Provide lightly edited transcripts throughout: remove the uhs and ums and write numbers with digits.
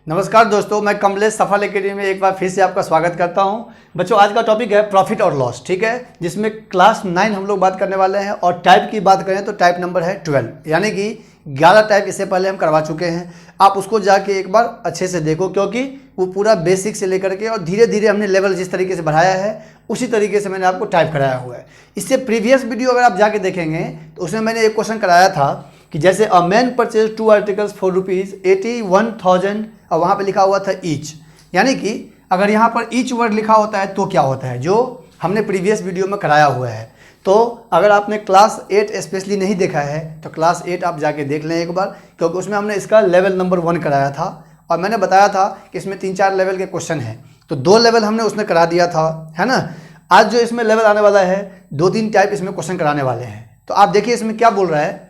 नमस्कार दोस्तों, मैं कमलेश सफल एकेडमी में एक बार फिर से आपका स्वागत करता हूं। बच्चों, आज का टॉपिक है प्रॉफिट और लॉस, ठीक है, जिसमें क्लास 9 हम लोग बात करने वाले हैं। और टाइप की बात करें तो टाइप नंबर है 12, यानी कि 11 टाइप इससे पहले हम करवा चुके हैं। आप उसको जाके एक बार अच्छे से देखो, क्योंकि वो पूरा बेसिक से लेकर के और धीरे धीरे हमने लेवल जिस तरीके से बढ़ाया है उसी तरीके से मैंने आपको टाइप कराया हुआ है। इससे प्रीवियस वीडियो अगर आप जाके देखेंगे तो उसमें मैंने एक क्वेश्चन कराया था कि जैसे a man purchase 2 articles for ₹81,000 और वहाँ पे लिखा हुआ था ईच, यानी कि अगर यहाँ पर ईच वर्ड लिखा होता है तो क्या होता है, जो हमने प्रीवियस वीडियो में कराया हुआ है। तो अगर आपने क्लास 8 स्पेशली नहीं देखा है तो क्लास 8 आप जाके देख लें एक बार, क्योंकि उसमें हमने इसका लेवल नंबर 1 कराया था और मैंने बताया था कि इसमें 3-4 लेवल के क्वेश्चन हैं, तो 2 लेवल हमने उसमें करा दिया था, है ना। आज जो इसमें लेवल आने वाला है 2-3 टाइप इसमें क्वेश्चन कराने वाले हैं। तो आप देखिए इसमें क्या बोल रहा है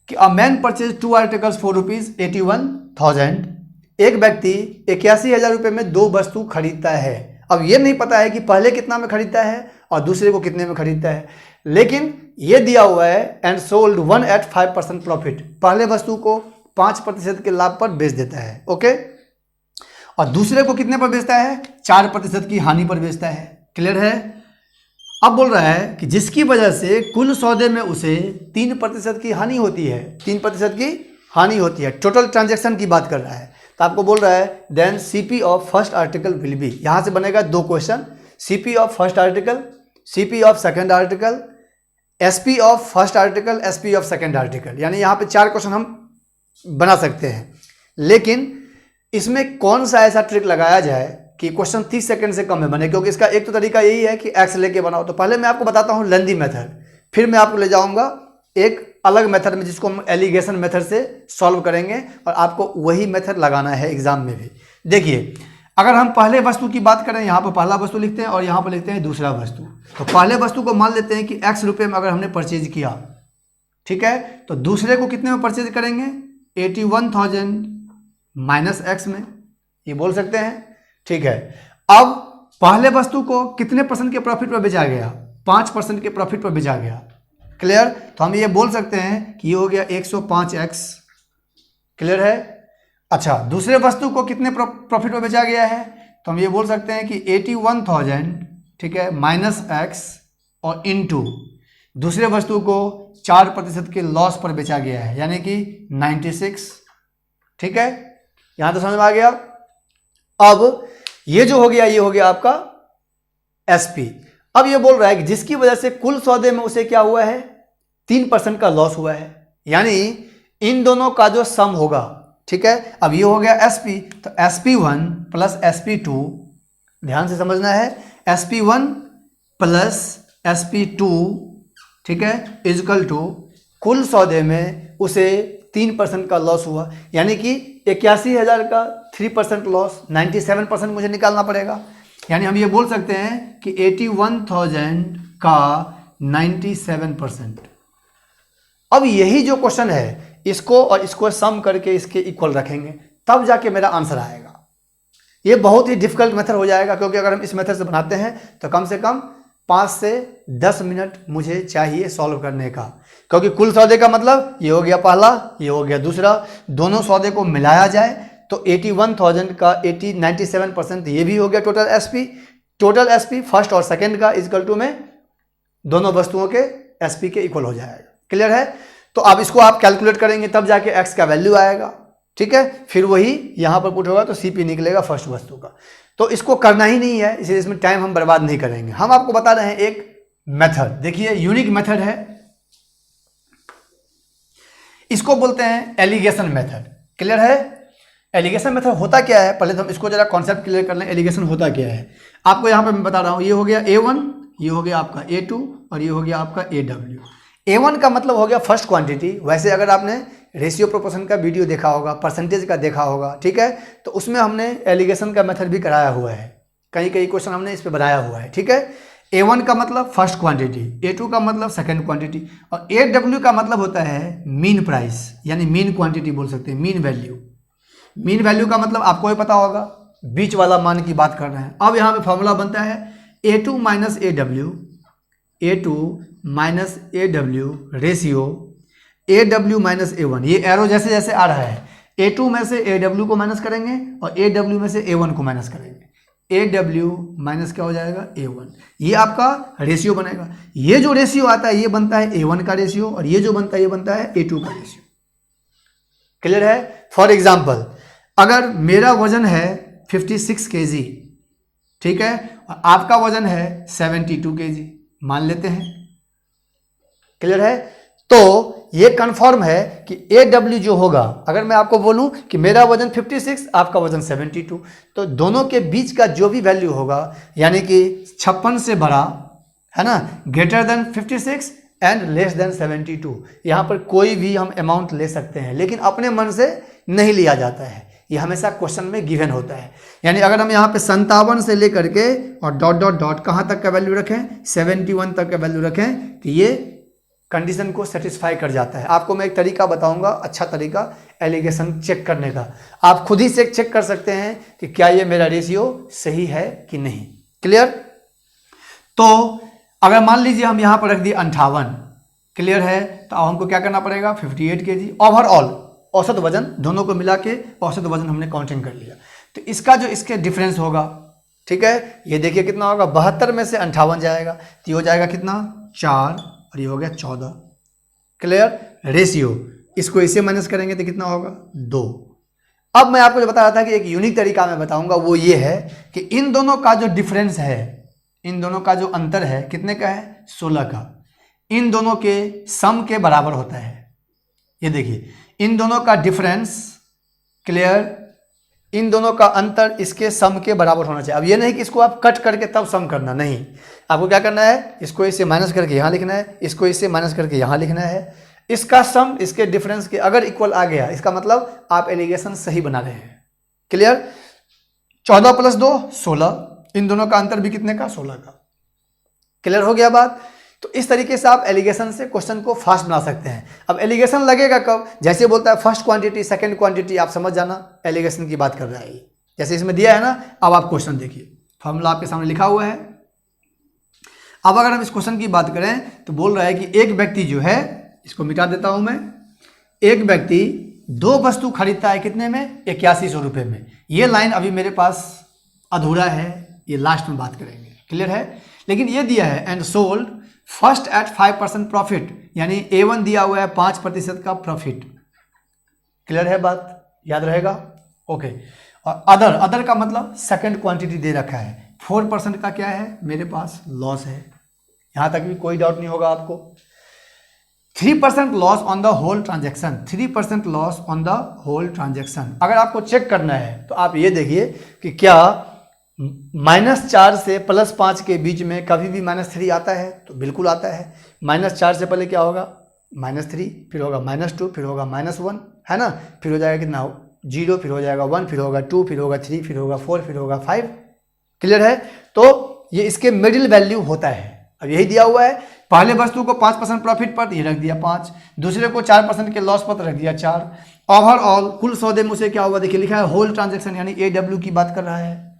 कि a man purchase 2 articles for ₹81,000। एक व्यक्ति 81,000 रुपये में 2 वस्तु खरीदता है। अब ये नहीं पता है कि पहले कितना में खरीदता है और दूसरे को कितने में खरीदता है, लेकिन ये दिया हुआ है एंड सोल्ड 1 at 5% प्रॉफिट। पहले वस्तु को 5% के लाभ पर बेच देता है, ओके, और दूसरे को कितने पर बेचता है, 4% की हानि पर बेचता है। क्लियर है। अब बोल रहा है कि जिसकी वजह से कुल सौदे में उसे 3% की हानि होती है, 3% की हानि होती है। टोटल ट्रांजैक्शन की बात कर रहा है। तो आपको बोल रहा है then CP of first article will be, यहाँ से बनेगा 2 question, CP of first article, CP of second article, SP of first article, SP of second article, यानी यहाँ पे 4 क्वेश्चन हम बना सकते हैं। लेकिन इसमें कौन सा ऐसा ट्रिक लगाया जाए कि क्वेश्चन 30 सेकंड से कम में बने, क्योंकि इसका एक तो तरीका यही है कि एक्स लेके बनाओ। तो पहले मैं आपको बताता हूँ लेंदी मेथड, फिर मैं आपको ले जाऊंगा एक अलग मेथड में जिसको हम एलिगेशन मेथड से सॉल्व करेंगे, और आपको वही मेथड लगाना है एग्जाम में भी। देखिए, अगर हम पहले वस्तु की बात करें, यहाँ पर पहला वस्तु लिखते हैं और यहाँ पर लिखते हैं दूसरा वस्तु। तो पहले वस्तु को मान लेते हैं कि x रुपये में अगर हमने परचेज किया, ठीक है, तो दूसरे को कितने में परचेज करेंगे, 81,000 माइनस x में, ये बोल सकते हैं, ठीक है। अब पहले वस्तु को कितने % के प्रॉफिट पर बेचा गया, 5% के प्रॉफिट पर बेचा गया। क्लियर। तो हम ये बोल सकते हैं कि ये हो गया 105x। क्लियर है। अच्छा, दूसरे वस्तु को कितने प्रॉफिट पर बेचा गया है, तो हम ये बोल सकते हैं कि 81,000, ठीक है, माइनस x और इनटू दूसरे वस्तु को 4% के लॉस पर बेचा गया है, यानी कि 96। ठीक है, यहां तो समझ में आ गया। अब ये जो हो गया, ये हो गया आपका एसपी। अब ये बोल रहा है कि जिसकी वजह से कुल सौदे में उसे क्या हुआ है, 3% का लॉस हुआ है, यानी इन दोनों का जो सम होगा, ठीक है। अब ये हो गया एसपी, तो SP1 प्लस SP2, ध्यान से समझना है, SP1 प्लस SP2, ठीक है, इजकल टू कुल सौदे में उसे 3% का लॉस हुआ, यानी कि 81,000 का 3% लॉस, 97% मुझे निकालना पड़ेगा। यानी हम ये बोल सकते हैं कि 81,000 का 97%। अब यही जो क्वेश्चन है, इसको और इसको सम करके इसके इक्वल रखेंगे, तब जाके मेरा आंसर आएगा। ये बहुत ही डिफिकल्ट मेथड हो जाएगा, क्योंकि अगर हम इस मेथड से बनाते हैं तो कम से कम 5 से 10 मिनट मुझे चाहिए सॉल्व करने का, क्योंकि कुल सौदे का मतलब ये हो गया पहला, ये हो गया दूसरा, दोनों सौदे को मिलाया जाए तो 81,000 का 97% ये भी हो गया total SP. Total SP first और सेकंड का इक्वल टू में दोनों वस्तुओं के एसपी के इक्वल हो जाएगा। क्लियर है। तो अब इसको आप कैलकुलेट करेंगे तब जाके एक्स का वैल्यू आएगा, ठीक है, फिर वही यहां पर पुट होगा तो सीपी निकलेगा फर्स्ट वस्तु का। तो इसको करना ही नहीं है, इसलिए इसमें टाइम हम बर्बाद नहीं करेंगे। हम आपको बता रहे हैं एक मेथड, देखिए यूनिक मेथड है, इसको बोलते हैं एलिगेशन मेथड। क्लियर है। एलिगेशन मेथड होता क्या है, पहले तो हम इसको जरा कॉन्सेप्ट क्लियर कर लें, एलिगेशन होता क्या है। आपको यहां पे मैं बता रहा हूं, ये हो गया A1, ये हो गया आपका A2 और ये हो गया आपका AW। A1 का मतलब हो गया फर्स्ट क्वांटिटी। वैसे अगर आपने रेशियो प्रोपोर्शन का वीडियो देखा होगा, परसेंटेज का देखा होगा, ठीक है, तो उसमें हमने एलिगेशन का मेथड भी कराया हुआ है, कई क्वेश्चन हमने इस पर बनाया हुआ है, ठीक है। A1 का मतलब फर्स्ट क्वांटिटी, A2 का मतलब सेकंड क्वांटिटी, और AW का मतलब होता है मीन प्राइस, यानी मीन क्वांटिटी बोल सकते हैं, मीन वैल्यू। मीन वैल्यू का मतलब आपको ही पता होगा, बीच वाला मान की बात कर रहे हैं। अब यहाँ पे फॉर्मूला बनता है A2 minus AW, A2 minus AW ratio AW minus A1। ये एरो जैसे जैसे आ रहा है, A2 में से AW को माइनस करेंगे और AW में से A1 को माइनस करेंगे। AW माइनस क्या हो जाएगा A1, ये आपका रेशियो बनेगा। ये जो रेशियो आता है ये बनता है A1 का रेशियो और ये जो बनता है ये बनता है A2 का रेशियो। क्लियर है? फॉर एग्जाम्पल अगर मेरा वजन है 56 kg, ठीक है, और आपका वजन है 72 kg मान लेते हैं। क्लियर है? तो ये कंफर्म है कि AW जो होगा, अगर मैं आपको बोलूं कि मेरा वजन 56 आपका वजन 72, तो दोनों के बीच का जो भी वैल्यू होगा यानी कि 56 से बड़ा है ना, greater than 56 and less than 72, यहाँ पर कोई भी हम अमाउंट ले सकते हैं, लेकिन अपने मन से नहीं लिया जाता है, ये हमेशा क्वेश्चन में गिवन होता है। यानी अगर हम यहाँ पे 57 से लेकर के और डॉट डॉट डॉट कहाँ तक का वैल्यू रखें, 71 तक का वैल्यू रखें, तो ये कंडीशन को सेटिस्फाई कर जाता है। आपको मैं एक तरीका बताऊंगा, अच्छा तरीका एलिगेशन चेक करने का। आप खुद ही से चेक कर सकते हैं कि क्या ये मेरा रेशियो सही है कि नहीं। क्लियर? तो अगर मान लीजिए हम यहाँ पर रख दिए 58, क्लियर है, तो अब हमको क्या करना पड़ेगा 58 kg ओवरऑल, औसत वजन दोनों को मिला के औसत वजन हमने काउंटिंग कर लिया। तो इसका जो इसके डिफरेंस होगा, ठीक है, ये देखिए कितना होगा, 72 में से 58 जाएगा तो ये हो जाएगा कितना 4 और ये हो गया 14। क्लियर? रेशियो इसको इसे माइनस करेंगे तो कितना होगा 2। अब मैं आपको जो बता रहा था कि एक यूनिक तरीका मैं बताऊंगा, वो ये है कि इन दोनों का जो डिफरेंस है, इन दोनों का जो अंतर है कितने का है 16 का, इन दोनों के सम के बराबर होता है। ये देखिए इन दोनों का डिफरेंस, क्लियर, इन दोनों का अंतर इसके सम के बराबर होना चाहिए। अब ये नहीं कि इसको आप कट करके तब सम करना, नहीं, आपको क्या करना है, इसको इससे माइनस करके यहाँ लिखना है, इसको इससे माइनस करके यहाँ लिखना है। इसका सम इसके डिफरेंस के अगर इक्वल आ गया, इसका मतलब आप एलिगेशन सही बना रहे हैं। क्लियर? 14 + 2 16, इन दोनों का अंतर भी कितने का 16 का। क्लियर हो गया बात? तो इस तरीके से आप एलिगेशन से क्वेश्चन को फास्ट बना सकते हैं। अब एलिगेशन लगेगा कब, जैसे बोलता है फर्स्ट क्वांटिटी सेकंड क्वांटिटी, आप समझ जाना एलिगेशन की बात कर रहा है। जैसे इसमें दिया है ना, अब आप क्वेश्चन देखिए, फॉर्मूला आपके सामने लिखा हुआ है। अब अगर हम इस क्वेश्चन की बात करें तो बोल रहा है कि एक व्यक्ति जो है, इसको मिटा देता हूं मैं, एक व्यक्ति 2 वस्तु खरीदता है कितने में 8100 रुपये में। ये लाइन अभी मेरे पास अधूरा है, ये लास्ट में बात करेंगे। क्लियर है? लेकिन ये दिया है and sold first at 5% profit, यानी A1 दिया हुआ है 5% का प्रॉफिट। क्लियर है बात? याद रहेगा? ओके। और अदर का मतलब सेकंड क्वांटिटी दे रखा है, 4% का क्या है मेरे पास लॉस है, यहां तक भी कोई डाउट नहीं होगा आपको। 3% loss on the whole transaction, 3% loss on the whole transaction. अगर आपको चेक करना है तो आप ये देखिए कि क्या -4 से +5 के बीच में कभी भी -3 आता है, तो बिल्कुल आता है। -4 से पहले क्या होगा -3, फिर होगा -2, फिर होगा -1, है ना, फिर हो जाएगा कितना 0, फिर हो जाएगा 1, फिर होगा 2, फिर होगा 3, फिर होगा 4, फिर होगा 5। क्लियर है? तो ये इसके मिडिल वैल्यू होता है। अब यही दिया हुआ है, पहले वस्तु को 5% प्रॉफिट पर ये रख दिया 5, दूसरे को 4% के लॉस पर रख दिया 4। ओवरऑल कुल सौदे में उसे क्या हुआ देखिए, लिखा है होल ट्रांजेक्शन, यानी AW की बात कर रहा है।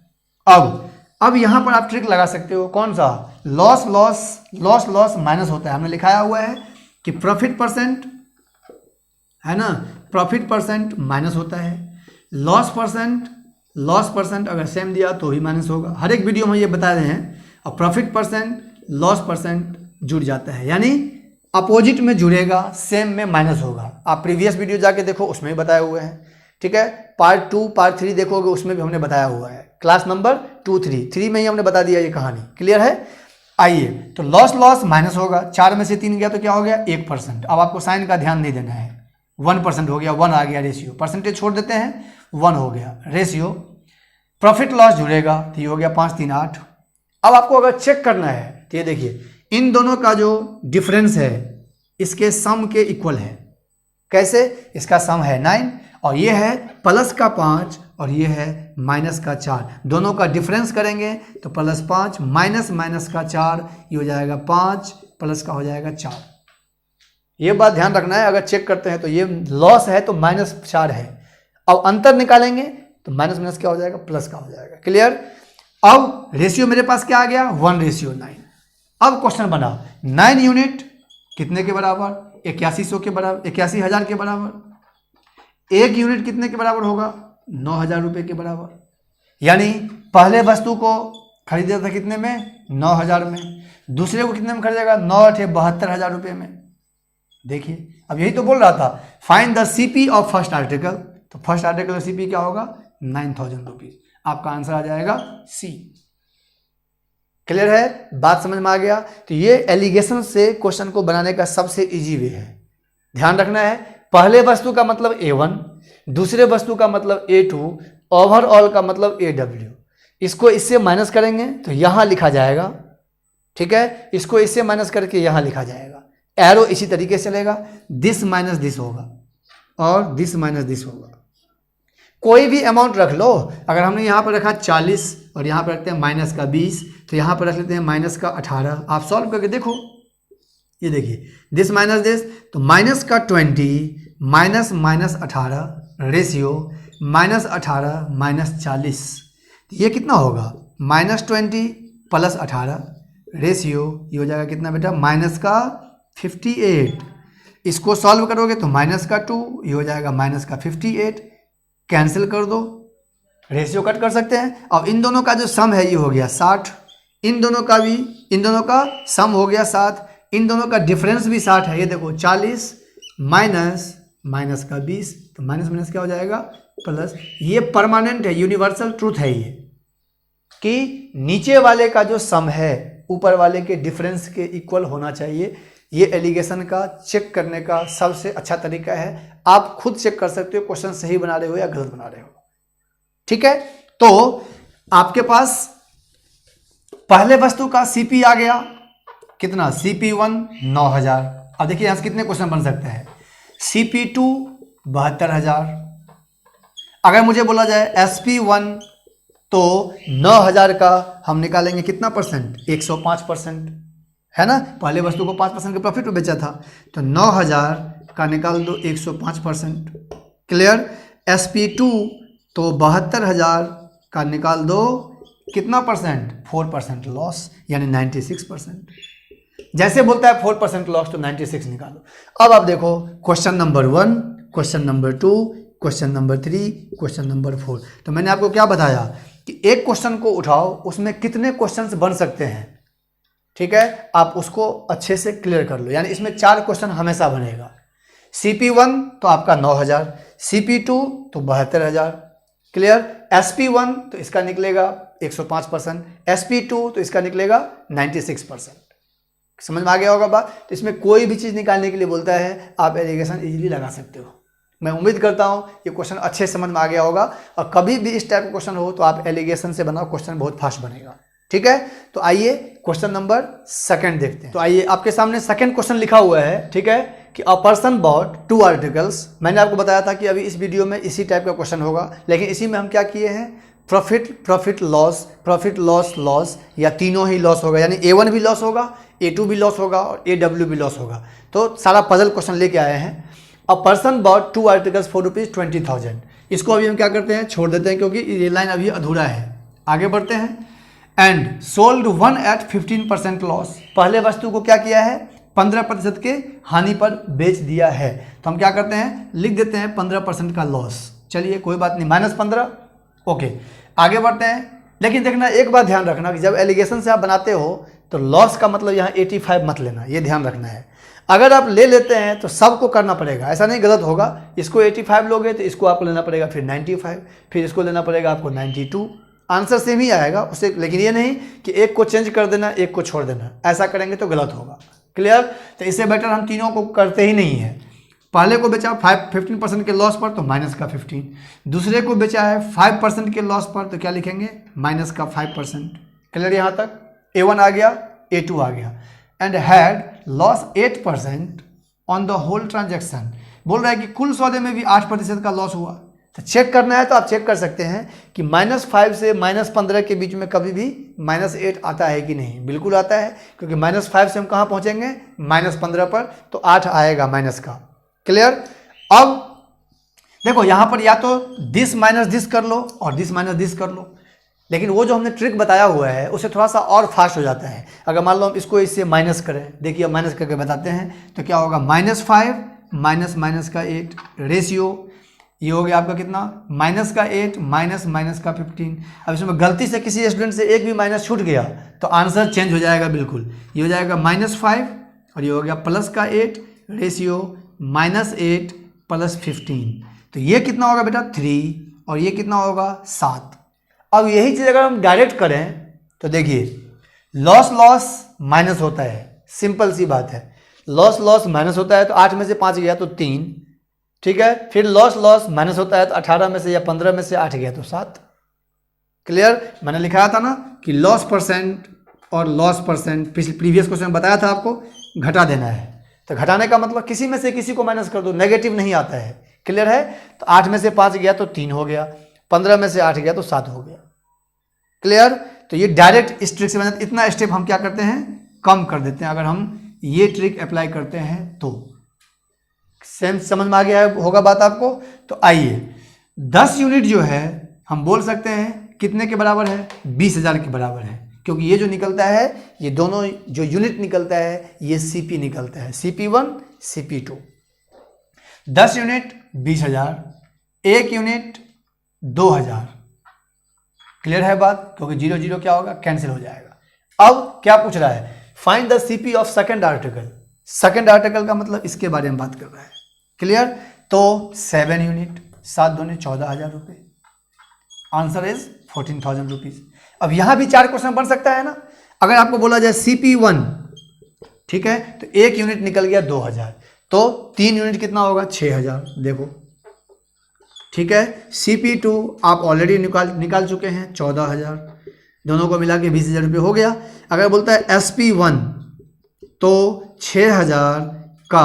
अब यहां पर आप ट्रिक लगा सकते हो, कौन सा, loss loss loss loss minus होता है। हमने लिखाया हुआ है कि प्रॉफिट परसेंट, है ना, प्रॉफिट परसेंट माइनस होता है, लॉस परसेंट अगर सेम दिया तो ही माइनस होगा। हर एक वीडियो में ये बता रहे हैं। और प्रॉफिट परसेंट लॉस परसेंट जुड़ जाता है, यानी अपोजिट में जुड़ेगा, सेम में माइनस होगा। आप प्रीवियस वीडियो जाके देखो, उसमें भी बताए हुए हैं। ठीक है, पार्ट 2 पार्ट 3 देखोगे, उसमें भी हमने बताया हुआ है। क्लास नंबर 2 3 में ही हमने बता दिया ये कहानी। क्लियर है? आइए, तो लॉस माइनस होगा, 4 में से 3 गया तो क्या हो गया 1%। अब आपको साइन का ध्यान नहीं देना है, 1% हो गया, 1 आ गया रेशियो, परसेंटेज छोड़ देते हैं, 1 हो गया रेशियो। प्रॉफिट लॉस जुड़ेगा तो ये हो गया 5 3 8। अब आपको अगर चेक करना है तो ये देखिए, इन दोनों का जो डिफरेंस है इसके सम के इक्वल है। कैसे? इसका सम है 9 और ये है प्लस का 5 और ये है माइनस का 4। दोनों का डिफरेंस करेंगे तो +5 माइनस का 4, ये हो जाएगा 5, प्लस का हो जाएगा 4। ये बात ध्यान रखना है। अगर चेक करते हैं तो ये लॉस है तो -4 है। अब अंतर निकालेंगे तो माइनस क्या हो जाएगा, प्लस का हो जाएगा। क्लियर? अब रेशियो मेरे पास क्या आ गया, 1:9। अब क्वेश्चन बना 9 यूनिट कितने के बराबर, 8100 के बराबर, 81,000 के बराबर। एक यूनिट कितने के बराबर होगा? 9,000 रुपये के बराबर। यानी पहले वस्तु को खरीदा था कितने में? 9,000 में। दूसरे को कितने में खरीदेगा? 9,72,000 रुपये में। देखिए अब यही तो बोल रहा था, find the CP of first article. तो फर्स्ट आर्टिकल का सीपी क्या होगा? 9,000 रुपीज। आपका आंसर आ जाएगा सी। क्लियर है? बात समझ में आ गया? तो ये एलिगेशन से क्वेश्चन को बनाने का सबसे इजी वे है। ध्यान रखना है, पहले वस्तु का मतलब A1, दूसरे वस्तु का मतलब A2, ओवरऑल का मतलब AW। इसको इससे माइनस करेंगे तो यहां लिखा जाएगा, ठीक है? इसको इससे माइनस करके यहां लिखा जाएगा। एरो इसी तरीके से चलेगा, दिस माइनस दिस होगा और दिस माइनस दिस होगा। कोई भी अमाउंट रख लो। अगर हमने यहाँ पर रखा 40 और यहाँ पर रखते हैं माइनस का 20, तो यहाँ पर रख लेते हैं माइनस का 18। आप सॉल्व करके देखो, ये देखिए दिस माइनस दिस, तो माइनस का 20 minus minus 18 ratio minus 18 minus 40, ये कितना होगा? -20 प्लस 18 रेशियो, ये हो जाएगा कितना बेटा? माइनस का 58। इसको सॉल्व करोगे तो माइनस का 2, ये हो जाएगा माइनस का 58। कैंसिल कर दो, रेशियो कट कर सकते हैं। अब इन दोनों का जो सम है ये हो गया 60, इन दोनों का सम हो गया 7, इन दोनों का डिफरेंस भी 60 है। ये देखो 40 माइनस माइनस का 20, तो माइनस माइनस क्या हो जाएगा? प्लस। ये परमानेंट है, यूनिवर्सल ट्रूथ है ये, कि नीचे वाले का जो सम है ऊपर वाले के डिफरेंस के इक्वल होना चाहिए। ये एलिगेशन का चेक करने का सबसे अच्छा तरीका है। आप खुद चेक कर सकते हो क्वेश्चन सही बना रहे हो या गलत बना रहे हो, ठीक है? तो आपके पास पहले वस्तु का सीपी आ गया कितना? CP1 9,000। अब देखिए यहां से कितने क्वेश्चन बन सकते हैं? CP2 72,000। अगर मुझे बोला जाए SP1 तो 9,000 का हम निकालेंगे कितना परसेंट? 105%, है ना? पहले वस्तु को 5% के प्रॉफिट में बेचा था, तो 9,000 का निकाल दो 105%। क्लियर? SP2 तो 72,000 का निकाल दो कितना परसेंट? 4% लॉस, यानी 96%। जैसे बोलता है 4% लॉस तो 96 निकालो। अब आप देखो question number 1, question number 2, question number 3, question number 4। तो मैंने आपको क्या बताया कि एक क्वेश्चन को उठाओ, उसमें कितने क्वेश्चंस बन सकते हैं, ठीक है? आप उसको अच्छे से क्लियर कर लो। यानी इसमें 4 क्वेश्चन हमेशा बनेगा। CP1 तो आपका 9,000, CP2 तो 72,000, क्लियर? SP1 तो इसका निकलेगा 105%, SP2 तो इसका निकलेगा 96%। समझ में आ गया होगा बात? तो इसमें कोई भी चीज़ निकालने के लिए बोलता है, आप एलिगेशन इजीली लगा सकते हो। मैं उम्मीद करता हूँ ये क्वेश्चन अच्छे समझ में आ गया होगा, और कभी भी इस टाइप का क्वेश्चन हो तो आप एलिगेशन से बनाओ, क्वेश्चन बहुत फास्ट बनेगा, ठीक है? तो आइए क्वेश्चन नंबर 2 देखते हैं। तो आइए आपके सामने सेकंड क्वेश्चन लिखा हुआ है, ठीक है? कि अ पर्सन बॉट 2 आर्टिकल्स। मैंने आपको बताया था कि अभी इस वीडियो में इसी टाइप का क्वेश्चन होगा, लेकिन इसी में हम क्या किए हैं? प्रॉफिट लॉस, या तीनों ही लॉस होगा। यानी A1 भी लॉस होगा, A2 भी लॉस होगा और AW भी लॉस होगा। तो सारा पजल क्वेश्चन लेके आए हैं। A person bought 2 articles for ₹20,000। इसको अभी हम क्या करते हैं? छोड़ देते हैं, क्योंकि ये लाइन अभी अधूरा है। आगे बढ़ते हैं। And sold 1 at 15% loss. पहले वस्तु को क्या किया है? 15% के हानि पर बेच दिया है। तो हम क्या करते हैं? लिख देते हैं 15% का लॉस। चलिए कोई बात नहीं, -15। ओके, आगे बढ़ते हैं। लेकिन देखना, एक बात ध्यान रखना कि जब एलिगेशन से आप बनाते हो तो लॉस का मतलब यहाँ 85 मत लेना, ये ध्यान रखना है। अगर आप ले लेते हैं तो सबको करना पड़ेगा, ऐसा नहीं गलत होगा। इसको 85 लोगे तो इसको आपको लेना पड़ेगा फिर 95, फिर इसको लेना पड़ेगा आपको 92। आंसर सेम ही आएगा उससे, लेकिन ये नहीं कि एक को चेंज कर देना, एक को छोड़ देना। ऐसा करेंगे तो गलत होगा। क्लियर? तो इससे बेटर हम तीनों को करते ही नहीं है। पहले को बेचा 15% के लॉस पर, तो माइनस का 15। दूसरे को बेचा है 5% के लॉस पर, तो क्या लिखेंगे? माइनस का 5%। क्लियर? यहाँ तक A1 आ गया, A2 आ गया। And had loss 8% on the whole transaction. बोल रहा है कि कुल सौदे में भी 8% का लॉस हुआ। तो चेक करना है तो आप चेक कर सकते हैं कि -5 से -15 के बीच में कभी भी -8 आता है कि नहीं। बिल्कुल आता है, क्योंकि -5 से हम कहाँ पहुँचेंगे? -15 पर, तो 8 आएगा माइनस का। क्लियर? अब देखो यहाँ पर या तो दिस माइनस दिस कर लो और दिस माइनस दिस कर लो, लेकिन वो जो हमने ट्रिक बताया हुआ है उससे थोड़ा सा और फास्ट हो जाता है। अगर मान लो हम इसको इससे माइनस करें, देखिए माइनस करके बताते हैं, तो क्या होगा? -5 माइनस का 8 रेशियो, ये हो गया आपका कितना, माइनस का 8 माइनस माइनस का 15। अब इसमें गलती से किसी स्टूडेंट से एक भी माइनस छूट गया तो आंसर चेंज हो जाएगा बिल्कुल। ये हो जाएगा -5 और ये हो गया प्लस का 8 रेशियो -8 प्लस 15। तो ये कितना होगा बेटा 3 और ये कितना होगा 7। अब यही चीज़ अगर हम डायरेक्ट करें तो देखिए लॉस लॉस माइनस होता है, सिंपल सी बात है। लॉस लॉस माइनस होता है तो 8 में से 5 गया तो 3, ठीक है। फिर लॉस लॉस माइनस होता है तो 18 में से या 15 में से 8 गया तो 7। क्लियर। मैंने लिखाया था ना कि लॉस परसेंट और लॉस परसेंट प्रीवियस क्वेश्चन में बताया था आपको घटा देना है। तो घटाने का मतलब किसी में से किसी को माइनस कर दो, नेगेटिव नहीं आता है। क्लियर है। तो 8 में से 5 गया तो 3 हो गया, 15 में से 8 गया तो 7 हो गया। क्लियर। तो ये डायरेक्ट इस ट्रिक से बना, इतना स्टेप हम क्या करते हैं कम कर देते हैं अगर हम ये ट्रिक अप्लाई करते हैं तो। सेम समझ में आ गया होगा बात आपको। तो आइए 10 यूनिट जो है हम बोल सकते हैं कितने के बराबर है, 20,000 के बराबर है, क्योंकि ये जो निकलता है ये दोनों जो यूनिट निकलता है ये CP निकलता है, CP1 CP2। 10 unit 20,000, 1 unit 2,000। Clear है बात, क्योंकि 0 0 क्या होगा कैंसिल हो जाएगा। अब क्या पूछ रहा है, find the CP of second article. Second article का मतलब इसके बारे में बात कर रहा है। क्लियर। तो 7 यूनिट 7 दूनी 14,000 रुपये, आंसर इज 14,000 रुपीज। अब यहां भी 4 क्वेश्चन बन सकता है ना। अगर आपको बोला जाए CP1, ठीक है, तो 1 यूनिट निकल गया 2,000, तो 3 यूनिट कितना होगा 6,000। देखो ठीक है। CP2 आप ऑलरेडी निकाल चुके हैं 14,000, दोनों को मिला के 20,000 रुपये हो गया। अगर बोलता है SP1 तो 6,000 का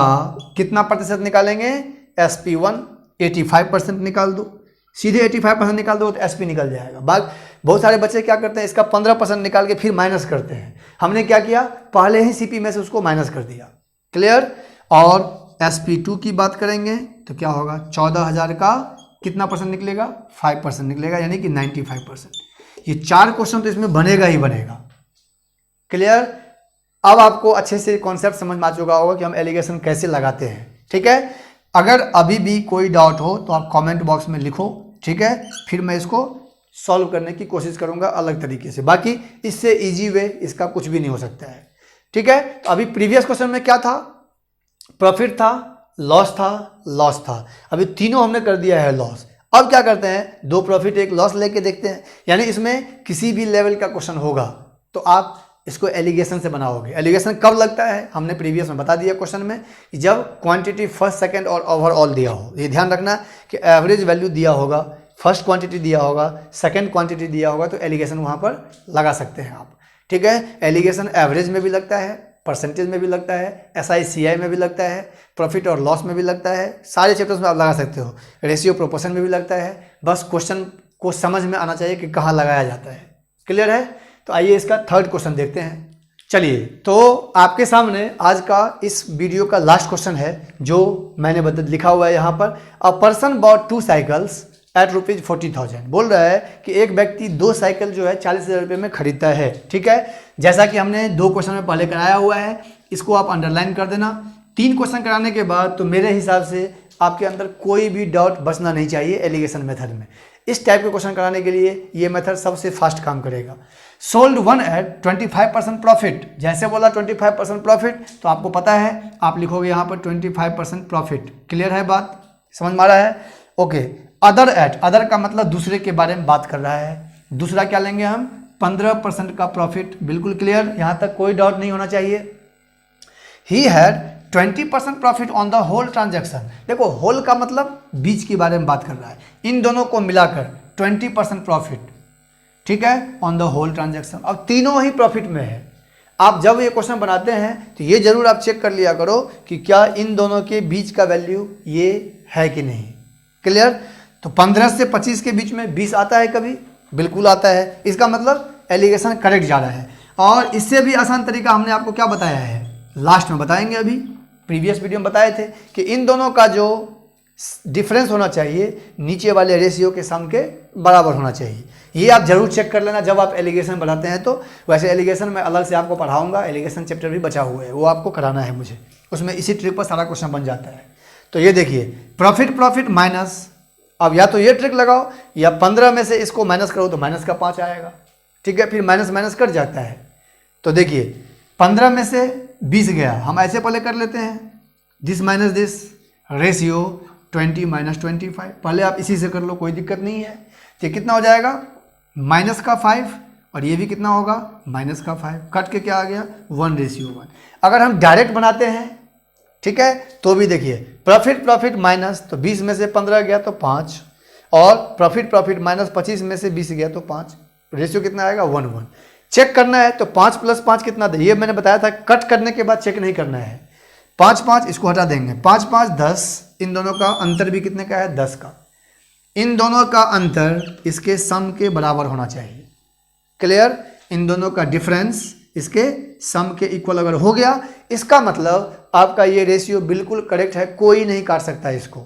कितना प्रतिशत निकालेंगे, SP1 85% निकाल दो, सीधे 85% निकाल दो तो SP निकल जाएगा। बहुत सारे बच्चे क्या करते हैं इसका 15% निकाल के फिर माइनस करते हैं। हमने क्या किया, पहले ही CP में से उसको माइनस कर दिया। क्लियर। और SP2 की बात करेंगे तो क्या होगा, 14,000 का कितना परसेंट निकलेगा, 5% निकलेगा, यानी कि 95%। ये 4 क्वेश्चन तो इसमें बनेगा ही बनेगा। क्लियर। अब आपको अच्छे से कॉन्सेप्ट समझ में आ चुका होगा कि हम एलिगेशन कैसे लगाते हैं। ठीक है। अगर अभी भी कोई डाउट हो तो आप कमेंट बॉक्स में लिखो, ठीक है, फिर मैं इसको सॉल्व करने की कोशिश करूंगा अलग तरीके से। बाकी इससे इजी वे इसका कुछ भी नहीं हो सकता है। ठीक है। तो अभी प्रीवियस क्वेश्चन में क्या था, प्रॉफिट था, लॉस था, लॉस था। अभी तीनों हमने कर दिया है लॉस। अब क्या करते हैं, 2 प्रॉफिट 1 लॉस लेके देखते हैं। यानी इसमें किसी भी लेवल का क्वेश्चन होगा तो आप इसको एलिगेशन से बनाओगे। एलिगेशन कब लगता है, हमने प्रीवियस में बता दिया क्वेश्चन में, जब क्वांटिटी फर्स्ट सेकंड और ओवरऑल दिया हो। ये ध्यान रखना कि एवरेज वैल्यू दिया होगा, फर्स्ट क्वांटिटी दिया होगा, सेकंड क्वांटिटी दिया होगा, तो एलिगेशन वहाँ पर लगा सकते हैं आप। ठीक है। एलिगेशन एवरेज में भी लगता है, परसेंटेज में भी लगता है, SICI में भी लगता है, प्रॉफिट और लॉस में भी लगता है, सारे चैप्टर्स में आप लगा सकते हो। रेशियो प्रोपोर्शन में भी लगता है। बस क्वेश्चन को समझ में आना चाहिए कि कहाँ लगाया जाता है। क्लियर है। तो आइए इसका थर्ड क्वेश्चन देखते हैं। चलिए, तो आपके सामने आज का इस वीडियो का लास्ट क्वेश्चन है जो मैंने लिखा हुआ है यहाँ पर। A person bought 2 cycles at ₹40,000। बोल रहा है कि एक व्यक्ति 2 साइकिल जो है 40,000 रुपये में खरीदता है। ठीक है। जैसा कि हमने 2 क्वेश्चन में पहले कराया हुआ है, इसको आप अंडरलाइन कर देना। 3 क्वेश्चन कराने के बाद तो मेरे हिसाब से आपके अंदर कोई भी डाउट बचना नहीं चाहिए एलिगेशन मेथड में। इस टाइप के क्वेश्चन कराने के लिए ये मेथड सबसे फास्ट काम करेगा। Sold 1 at 25% profit. जैसे बोला 25% प्रॉफिट, तो आपको पता है आप लिखोगे यहाँ पर 25% प्रॉफिट। क्लियर है बात, समझ में आ रहा है। ओके। अदर एट, अदर का मतलब दूसरे के बारे में बात कर रहा है। दूसरा क्या लेंगे हम, 15% का प्रॉफिट। बिल्कुल क्लियर, यहाँ तक कोई डाउट नहीं होना चाहिए। He had 20% profit on the whole transaction. देखो होल का मतलब बीच के बारे में बात कर रहा है। इन दोनों को मिलाकर 20% प्रॉफिट, ठीक है, ऑन द होल ट्रांजैक्शन। अब तीनों ही प्रॉफिट में है। आप जब ये क्वेश्चन बनाते हैं तो ये जरूर आप चेक कर लिया करो कि क्या इन दोनों के बीच का वैल्यू ये है कि नहीं। क्लियर। तो 15 से 25 के बीच में 20 आता है कभी, बिल्कुल आता है। इसका मतलब एलिगेशन करेक्ट जा रहा है। और इससे भी आसान तरीका हमने आपको क्या बताया है, लास्ट में बताएंगे। अभी प्रीवियस वीडियो में बताए थे कि इन दोनों का जो डिफरेंस होना चाहिए नीचे वाले रेशियो के सम के बराबर होना चाहिए। ये आप जरूर चेक कर लेना जब आप एलिगेशन बनाते हैं। तो वैसे एलिगेशन मैं अलग से आपको पढ़ाऊंगा, एलिगेशन चैप्टर भी बचा हुआ है, वो आपको कराना है मुझे। उसमें इसी ट्रिक पर सारा क्वेश्चन बन जाता है। तो ये देखिए, प्रॉफिट माइनस अब या तो ये ट्रिक लगाओ या 15 में से इसको माइनस करो तो माइनस का 5 आएगा। ठीक है, फिर माइनस माइनस कट जाता है। तो देखिए 15 में से 20 गया, हम ऐसे पहले कर लेते हैं, this minus this, ratio 20 minus 25। पहले आप इसी से कर लो, कोई दिक्कत नहीं है। तो कितना हो जाएगा, माइनस का 5 और ये भी कितना होगा, माइनस का 5। कट के क्या आ गया, 1:1। अगर हम डायरेक्ट बनाते हैं, ठीक है, तो भी देखिए प्रॉफिट माइनस, तो 20 में से 15 गया तो 5, और प्रॉफिट माइनस 25 में से 20 गया तो 5। रेशियो कितना आएगा, 1:1। चेक करना है तो 5 + 5 कितना दे, ये मैंने बताया था कट करने के बाद चेक नहीं करना है। 5 5 इसको हटा देंगे, 5 5 10, इन दोनों का अंतर भी कितने का है, 10 का। इन दोनों का अंतर इसके सम के बराबर होना चाहिए। क्लियर, इन दोनों का डिफरेंस इसके सम के इक्वल अगर हो गया, इसका मतलब आपका ये रेशियो बिल्कुल करेक्ट है, कोई नहीं काट सकता इसको।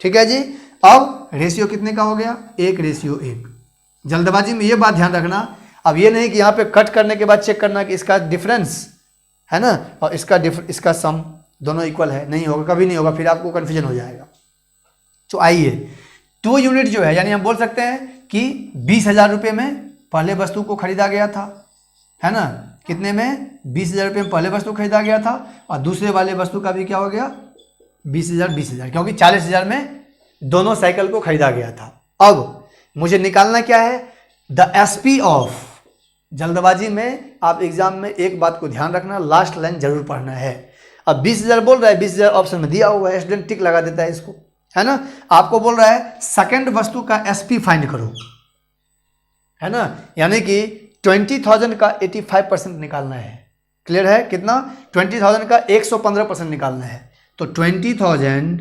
ठीक है जी। अब रेशियो कितने का हो गया, 1:1। जल्दबाजी में ये बात ध्यान रखना, अब ये नहीं कि यहाँ पे कट करने के बाद चेक करना कि इसका डिफरेंस है ना और इसका सम दोनों इक्वल है, नहीं होगा, कभी नहीं होगा, फिर आपको कन्फ्यूजन हो जाएगा। तो आइए 2 यूनिट जो है, यानी हम बोल सकते हैं कि 20,000 रुपये में पहले वस्तु को खरीदा गया था, है ना, कितने में, 20,000 रुपये में पहले वस्तु खरीदा गया था, और दूसरे वाले वस्तु का भी क्या हो गया, 20,000, क्योंकि 40,000 में दोनों साइकिल को खरीदा गया था। अब मुझे निकालना क्या है, द एसपी ऑफ। जल्दबाजी में आप एग्जाम में एक बात को ध्यान रखना, लास्ट लाइन जरूर पढ़ना है। अब 20,000 बोल रहा है, 20,000 ऑप्शन में दिया हुआ है, स्टूडेंट टिक लगा देता है इसको, है ना। आपको बोल रहा है सेकंड वस्तु का एसपी फाइंड करो, है ना, यानी कि 20,000 का 85% निकालना है। क्लियर है, कितना, 20,000 का 115% निकालना है। तो 20,000,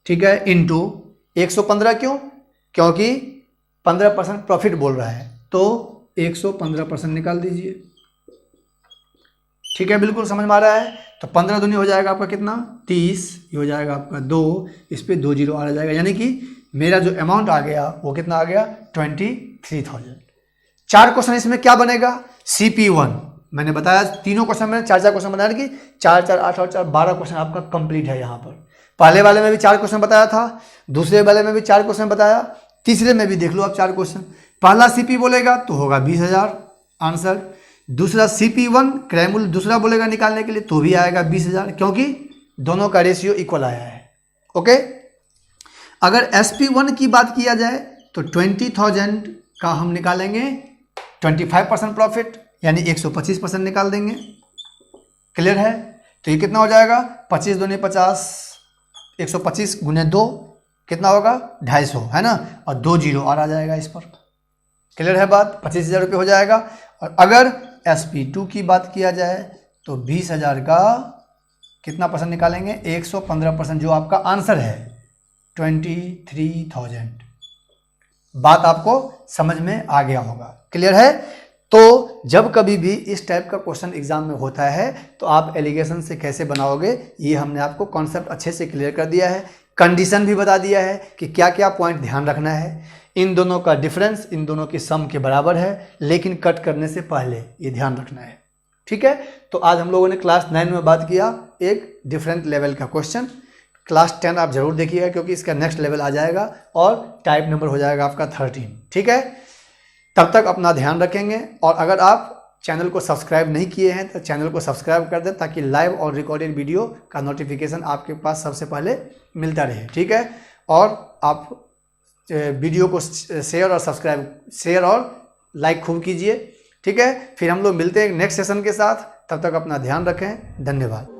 ठीक है, इंटू 115, क्यों, क्योंकि 15% प्रॉफिट बोल रहा है, तो 115% निकाल दीजिए। ठीक है, बिल्कुल समझ में आ रहा है। तो 15 दूनी हो जाएगा आपका कितना, 30, ये हो जाएगा आपका 2, इस पर 2 जीरो आ जाएगा, यानी कि मेरा जो अमाउंट आ गया वो कितना आ गया, 23,000। 4 क्वेश्चन इसमें क्या बनेगा, CP1। मैंने बताया तीनों क्वेश्चन मैंने 4 क्वेश्चन बनाया कि 4 4 8 और 4 12 क्वेश्चन आपका कंप्लीट है। यहाँ पर पहले वाले में भी 4 क्वेश्चन बताया था, दूसरे वाले में भी 4 क्वेश्चन बताया, तीसरे में भी देख लो आप 4 क्वेश्चन। पहला CP बोलेगा तो होगा 20,000 आंसर, दूसरा CP1 क्रैमुल दूसरा बोलेगा निकालने के लिए तो भी आएगा 20,000, क्योंकि दोनों का रेशियो इक्वल आया है। ओके, अगर SP1 की बात किया जाए तो 20,000 का हम निकालेंगे 25% प्रॉफिट, यानी 125% निकाल देंगे। क्लियर है, तो ये कितना हो जाएगा, 25 दूनी 50, 125 गुने 2 कितना होगा, 250, है ना, और 2 जीरो और आ जाएगा इस पर। क्लियर है बात, 25,000 रुपये हो जाएगा। और अगर SP2 की बात किया जाए तो 20,000 का कितना परसेंट निकालेंगे, 115%, जो आपका आंसर है 23,000। बात आपको समझ में आ गया होगा। क्लियर है। तो जब कभी भी इस टाइप का क्वेश्चन एग्जाम में होता है तो आप एलिगेशन से कैसे बनाओगे, ये हमने आपको कॉन्सेप्ट अच्छे से क्लियर कर दिया है, कंडीशन भी बता दिया है कि क्या क्या पॉइंट ध्यान रखना है। इन दोनों का डिफरेंस इन दोनों की सम के बराबर है, लेकिन कट करने से पहले ये ध्यान रखना है। ठीक है, तो आज हम लोगों ने क्लास 9 में बात किया एक डिफरेंट लेवल का क्वेश्चन। क्लास 10 आप जरूर देखिएगा, क्योंकि इसका नेक्स्ट लेवल आ जाएगा और टाइप नंबर हो जाएगा आपका 13। ठीक है, तब तक अपना ध्यान रखेंगे, और अगर आप चैनल को सब्सक्राइब नहीं किए हैं तो चैनल को सब्सक्राइब कर दें, ताकि लाइव और रिकॉर्डेड वीडियो का नोटिफिकेशन आपके पास सबसे पहले मिलता रहे। ठीक है, और आप वीडियो को शेयर और लाइक खूब कीजिए। ठीक है, फिर हम लोग मिलते हैं नेक्स्ट सेशन के साथ, तब तक अपना ध्यान रखें। धन्यवाद।